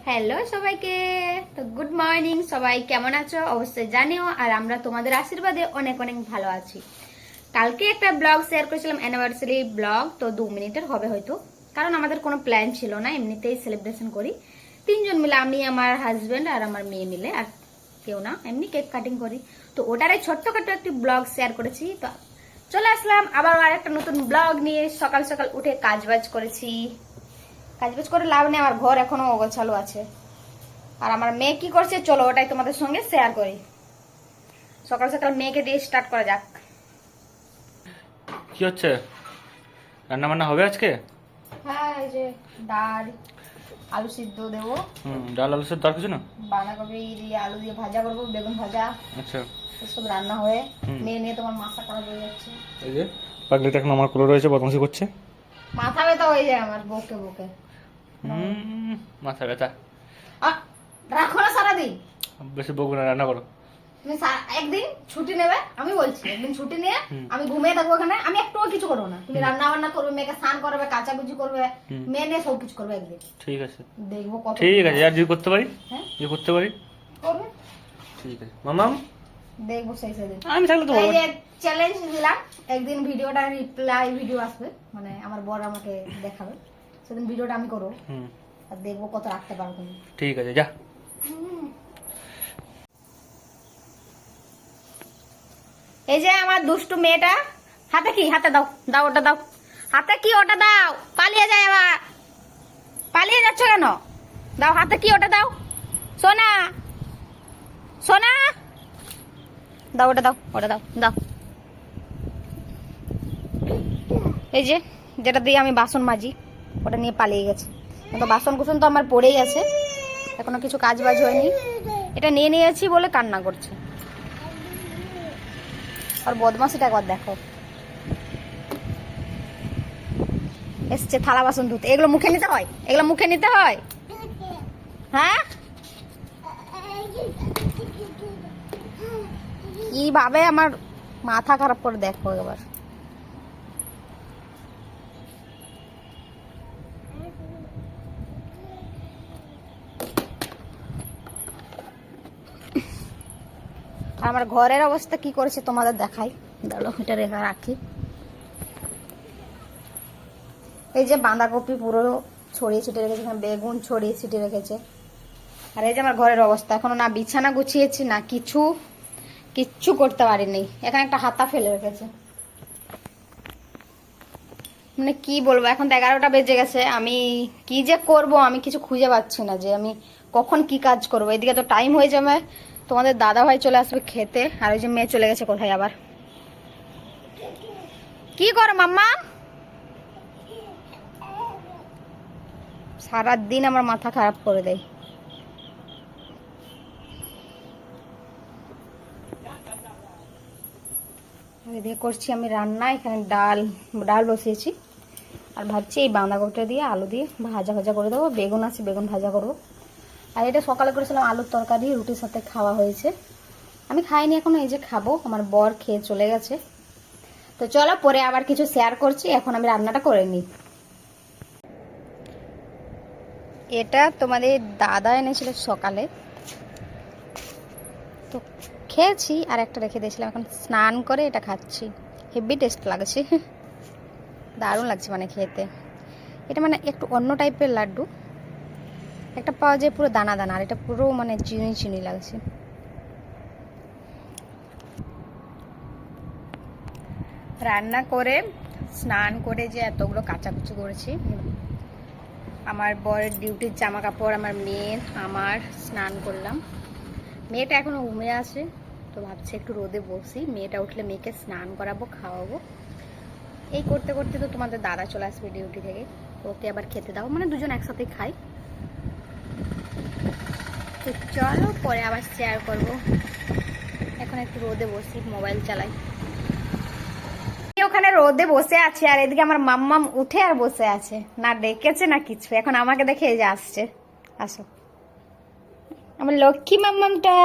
Hello সবাইকে, তো good morning. সবাই কেমন আছো অবশ্যই জানিও, আর আমরা তোমাদের আশীর্বাদে অনেক অনেক ভালো আছি। কালকে একটা ব্লগ শেয়ার করেছিলাম, অ্যানিভার্সারি ব্লগ, তো 2 মিনিটের হবে হয়তো, কারণ আমাদের কোনো প্ল্যান ছিল না, এমনিতেই সেলিব্রেশন করি 3 জন মিলে, আমি, আমার হাজবেন্ড আর আমার মেয়ে মিলে, আর কেউ না, এমনি কেক কাটিং করি। তো ওটারই ছোট্টখাটো একটি ব্লগ শেয়ার করেছি। তো চলে আসলাম আবার একটা নতুন ব্লগ নিয়ে। সকাল সকাল উঠে কাজবাজ করেছি, কাজবাজ করে লাভ নেই, আমার ঘর এখনো অগোছালো আছে। আর আমার মেয়ে কি করছে চলো ওটাই তোমাদের সঙ্গে শেয়ার করি। সকাল সকাল মেয়েকে দিয়ে স্টার্ট করা যাক। কি হচ্ছে? রান্না বান্না হবে আজকে? হ্যাঁ, এই যে ডাল, আলু সিদ্ধ দেবো। ডাল আলু সেদ্ধ, আর কিছু না? বাঁধাকপি দিয়ে আলু দিয়ে ভাজা করবো, বেগুন ভাজা, আচ্ছা। এসব রান্না হয়ে মেয়ে নিয়ে তোমার মাথা করা হয়ে যাচ্ছে। এই যে পাগলিটা এখন আমার কোলে রয়েছে, বদমাশি করছে। মাথা ব্যথা হয়ে যায় আমার, বকে বকে। মাথা ব্যথা। রাখো না সারাদিন, বেশি বকবো না, রান্না করো। তুমি একদিন ছুটি নেবে, আমি বলছি একদিন ছুটি নিয়ে আমি ঘুমিয়ে থাকবো এখানে, আমি একটুও কিছু করবো না। তুমি রান্না বান্না করবে, মেয়েকে স্নান করবে, কাচাকুচি করবে, মেয়ে নিয়ে সব কিছু করবে একদিন। ঠিক আছে, দেখবো কত। ঠিক আছে, আর যদি করতে পারি, হ্যাঁ যে করতে পারি করবে, ঠিক আছে মামাম। দেখবো সেই সেদিন। আমি থাকলে তো এই যে চ্যালেঞ্জ দিলাম, একদিন ভিডিওটা রিপ্লাই ভিডিও আসবে, মানে আমার বর আমাকে দেখাবে, সেদিন ভিডিওটা আমি করবো, আর দেখবো কত রাখতে পারো তুমি। ঠিক আছে, যা। এই যে আমার দুষ্টু মেয়েটা, হাতে কি, হাতে দাও, দাও ওটা দাও, হাতে কি ওটা দাও, পালিয়ে যায় আবার, পালিয়ে যাচ্ছ কেন? দাও হাতে কি ওটা দাও, সোনা সোনা, দাও ওটা দাও, ওটা দাও, দাও। এই যে যেটা দিয়ে আমি বাসন মাজি, ওটা নিয়ে পালিয়ে গেছে। তো বাসন কুসন তো আমার পড়েই আছে, এখনো কিছু কাজ বাজ হয়নি, এটা নিয়ে নিয়েছি বলে কান্না করছে। আর বদমাশিটা একবার দেখো, এসছে থালা বাসন ধুতে। এগুলো মুখে নিতে হয়, এগুলো মুখে নিতে হয়, হ্যাঁ? কিভাবে আমার মাথা খারাপ করে দেখো এবার। আমার ঘরের অবস্থা কি করেছে তোমাদের দেখাই, দাঁড়ো এটা রেখা রাখি। এই যে বাঁধাকপি পুরো ছড়িয়ে ছিটিয়ে রেখেছে, বেগুন ছড়িয়ে ছিটিয়ে রেখেছে। আর এই যে আমার ঘরের অবস্থা, এখনো না বিছানা গুছিয়েছি না কিচ্ছু করতে পারিনি। এখানে একটা হাতা ফেলে রেখেছে, মানে কি বলবো, এখন তো 11টা বেজে গেছে, আমি কি যে করব আমি কিছু খুঁজে পাচ্ছি না, যে আমি কখন কি কাজ করব। এদিকে তো টাইম হয়ে যাবে, তোমাদের দাদা ভাই চলে আসবে খেতে, আর ওই যে মেয়ে চলে গেছে কোথায় আবার। কি করো মাম্মা? সারাদিন আমার মাথা খারাপ করে দেয়। এদিকে করছি আমি রান্না, এখানে ডাল বসিয়েছি, আর ভাবছি এই বাঁধাকপিটা দিয়ে আলু দিয়ে ভাজা করে দেবো, বেগুন আছে বেগুন ভাজা করবো। আর এটা সকালে করেছিলাম আলুর তরকারি, রুটির সাথে খাওয়া হয়েছে, আমি খাইনি এখনো, এই যে খাবো, আমার বর খেয়ে চলে গেছে। তো চলো পরে আবার কিছু শেয়ার করছি, এখন আমি রান্নাটা করে নিই। এটা তোমাদের দাদা এনেছিল সকালে, তো খেয়েছি, আর একটা রেখে দিয়েছিলাম, এখন স্নান করে এটা খাচ্ছি। হেভি টেস্ট লাগছে, দারুণ লাগছে মানে খেতে। এটা মানে একটু অন্য টাইপের লাড্ডু, একটা পাওয়া যায় পুরো দানা দানা, আর এটা পুরো মানে চিনি চিনি লাগছে। রান্না করে স্নান করে যে এতগুলো কাচাকুচি করেছি, আমার বরের ডিউটির জামা কাপড়, আমার মেয়ের, আমার স্নান করলাম। মেয়েটা এখনো ঘুমিয়ে আছে, তো ভাবছি একটু রোদে বসি, মেয়েটা উঠলে মেয়েকে স্নান করাবো, খাওয়াবো। এই করতে করতে তো তোমাদের দাদা চলে আসবে ডিউটি থেকে, ওকে আবার খেতে দাও, মানে দুজন একসাথে খাই। তো চলো পরে আবার শেয়ার করবো, এখন একটু রোদে বসি, মোবাইল চালাই। ওখানে রোদে বসে আছে, আর এদিকে আমার মাম্মাম উঠে আর বসে আছে, না ডেকেছে না কিছু, এখন আমাকে দেখে এই যে আসছে। আসো আমার লক্ষ্মী মাম্মামটা,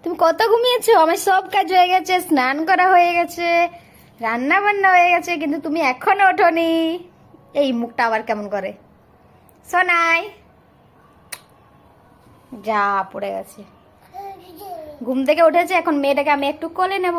তুমি কত ঘুমিয়েছো? আমার সব কাজ হয়ে গেছে, স্নান করা হয়ে গেছে, রান্না বান্না হয়ে গেছে, কিন্তু তুমি এখনো ওঠোনি। এই মুখটা আবার কেমন করে, সোনাই যা পড়ে গেছে। ঘুম থেকে উঠেছে, এখন মেয়েটাকে আমি একটু কোলে নেব।